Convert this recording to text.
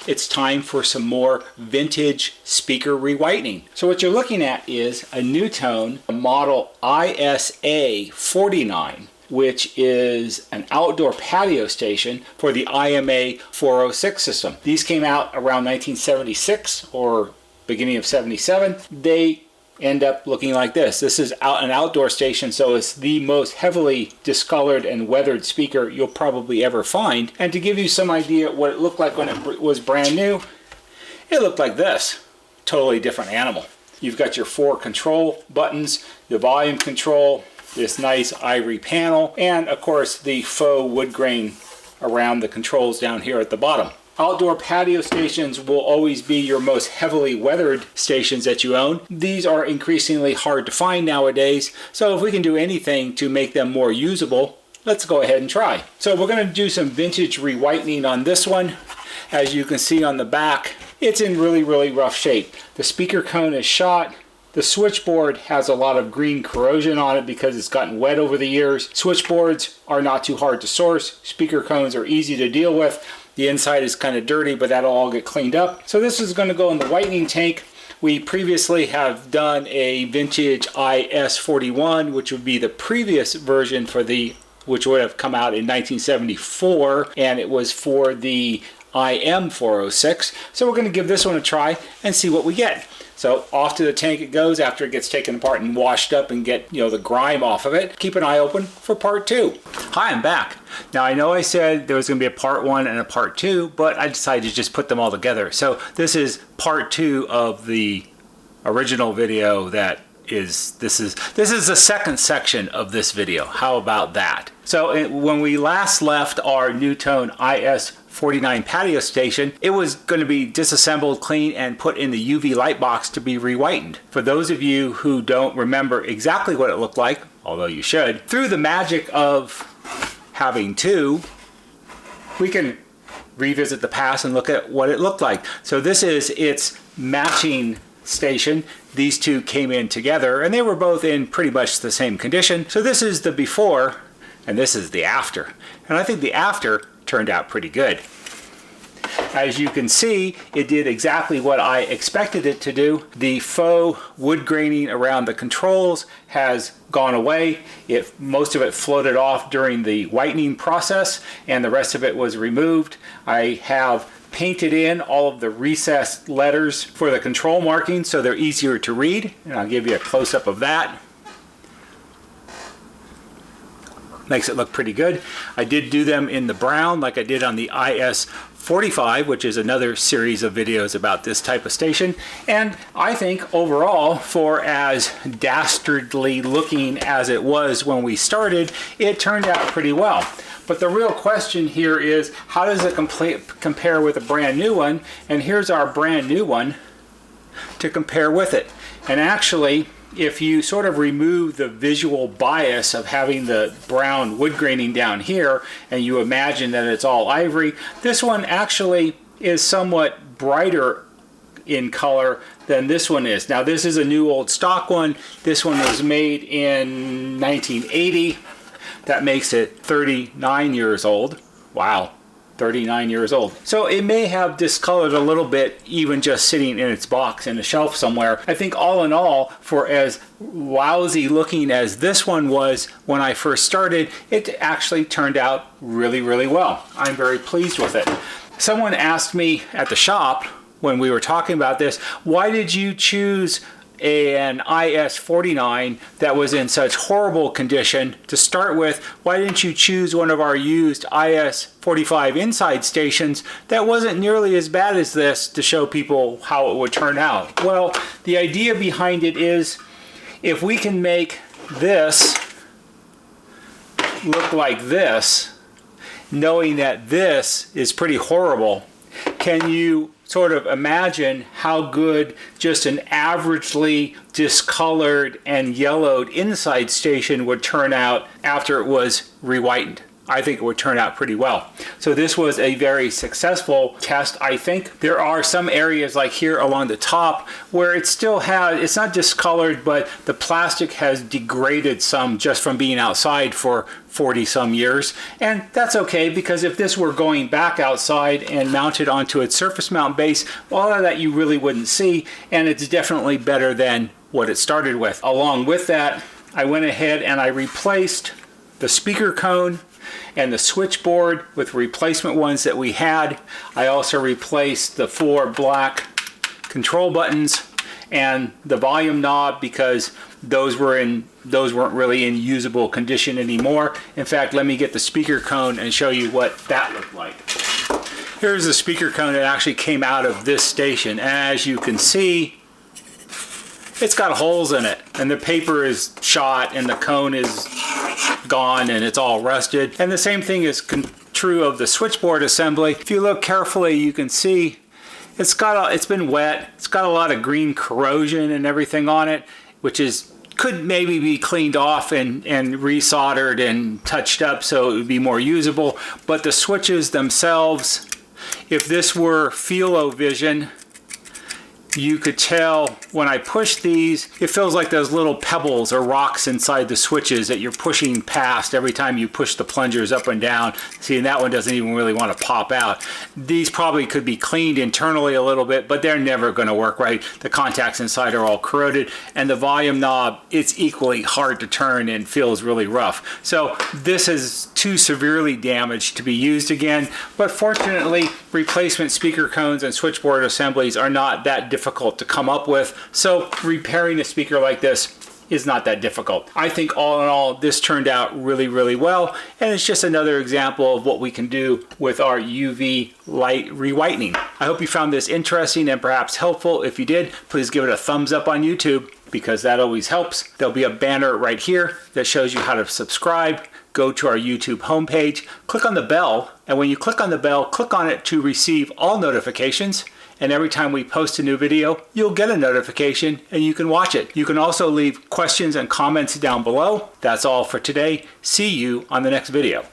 it's time for some more vintage speaker re-whitening. So what you're looking at is a NuTone model ISA49, which is an outdoor patio station for the IMA406 system. These came out around 1976 or beginning of 77. They end up looking like this. This is an outdoor station, so it's the most heavily discolored and weathered speaker you'll probably ever find. And to give you some idea what it looked like when it was brand new, it looked like this. Totally different animal. You've got your 4 control buttons, the volume control, this nice ivory panel, and of course the faux wood grain around the controls down here at the bottom. Outdoor patio stations will always be your most heavily weathered stations that you own. These are increasingly hard to find nowadays, so if we can do anything to make them more usable, let's go ahead and try. So we're going to do some vintage re-whitening on this one. As you can see on the back, it's in really rough shape. The speaker cone is shot. The switchboard has a lot of green corrosion on it because it's gotten wet over the years. Switchboards are not too hard to source. Speaker cones are easy to deal with. The inside is kind of dirty, but that'll all get cleaned up. So this is going to go in the whitening tank. We previously have done a vintage IS41, which would be the previous version for which would have come out in 1974, and it was for the IM406. So we're going to give this one a try and see what we get. So off to the tank it goes after it gets taken apart and washed up and get, the grime off of it. Keep an eye open for part 2. Hi, I'm back. Now I know I said there was going to be a part 1 and a part 2, but I decided to just put them all together. So this is part 2 of the original video this is the second section of this video. How about that? So when we last left our NuTone IS49 Patio Station, it was going to be disassembled, cleaned, and put in the UV light box to be re-whitened. For those of you who don't remember exactly what it looked like, although you should, through the magic of having 2, we can revisit the past and look at what it looked like. So this is its matching station. These 2 came in together and they were both in pretty much the same condition. So this is the before and this is the after. And I think the after turned out pretty good. As you can see, it did exactly what I expected it to do. The faux wood graining around the controls has gone away. Most of it floated off during the whitening process and the rest of it was removed. I have painted in all of the recessed letters for the control markings so they're easier to read, and I'll give you a close-up of that. Makes it look pretty good. I did do them in the brown like I did on the IS45, which is another series of videos about this type of station. And I think overall, for as dastardly looking as it was when we started, it turned out pretty well. But the real question here is, how does it compare with a brand new one? And here's our brand new one to compare with it. And actually, if you sort of remove the visual bias of having the brown wood graining down here and you imagine that it's all ivory, this one actually is somewhat brighter in color than this one is. Now this is a new old stock one. This one was made in 1980. That makes it 39 years old. Wow. 39 years old. So it may have discolored a little bit even just sitting in its box in a shelf somewhere. I think all in all, for as lousy looking as this one was when I first started, it actually turned out really well. I'm very pleased with it. Someone asked me at the shop when we were talking about this, why did you choose an IS49 that was in such horrible condition to start with? Why didn't you choose one of our used IS45 inside stations that wasn't nearly as bad as this to show people how it would turn out? Well, the idea behind it is, if we can make this look like this, knowing that this is pretty horrible, can you sort of imagine how good just an averagely discolored and yellowed inside station would turn out after it was re-whitened? I think it would turn out pretty well. So this was a very successful test, I think. There are some areas like here along the top where it still has, it's not discolored, but the plastic has degraded some just from being outside for 40 some years. And that's okay, because if this were going back outside and mounted onto its surface mount base, well, all of that you really wouldn't see, and it's definitely better than what it started with. Along with that, I went ahead and I replaced the speaker cone and the switchboard with replacement ones that we had. I also replaced the 4 black control buttons and the volume knob, because those weren't really in usable condition anymore. In fact, let me get the speaker cone and show you what that looked like. Here's the speaker cone that actually came out of this station. As you can see, it's got holes in it, and the paper is shot, and the cone is gone, and it's all rusted. And the same thing is true of the switchboard assembly. If you look carefully, you can see it's been wet. It's got a lot of green corrosion and everything on it, which could maybe be cleaned off and resoldered and touched up so it would be more usable. But the switches themselves, if this were Feel-O-Vision, you could tell when I push these, it feels like those little pebbles or rocks inside the switches that you're pushing past every time you push the plungers up and down. See, and that one doesn't even really want to pop out. These probably could be cleaned internally a little bit, but they're never going to work right. The contacts inside are all corroded, and the volume knob, it's equally hard to turn and feels really rough. So this is too severely damaged to be used again, but fortunately, replacement speaker cones and switchboard assemblies are not that difficult to come up with, so repairing a speaker like this is not that difficult. I think all in all, this turned out really, really well, and it's just another example of what we can do with our UV light rewhitening. I hope you found this interesting and perhaps helpful. If you did, please give it a thumbs up on YouTube, because that always helps. There'll be a banner right here that shows you how to subscribe. Go to our YouTube homepage, click on the bell, and when you click on the bell, click on it to receive all notifications. And every time we post a new video, you'll get a notification and you can watch it. You can also leave questions and comments down below. That's all for today. See you on the next video.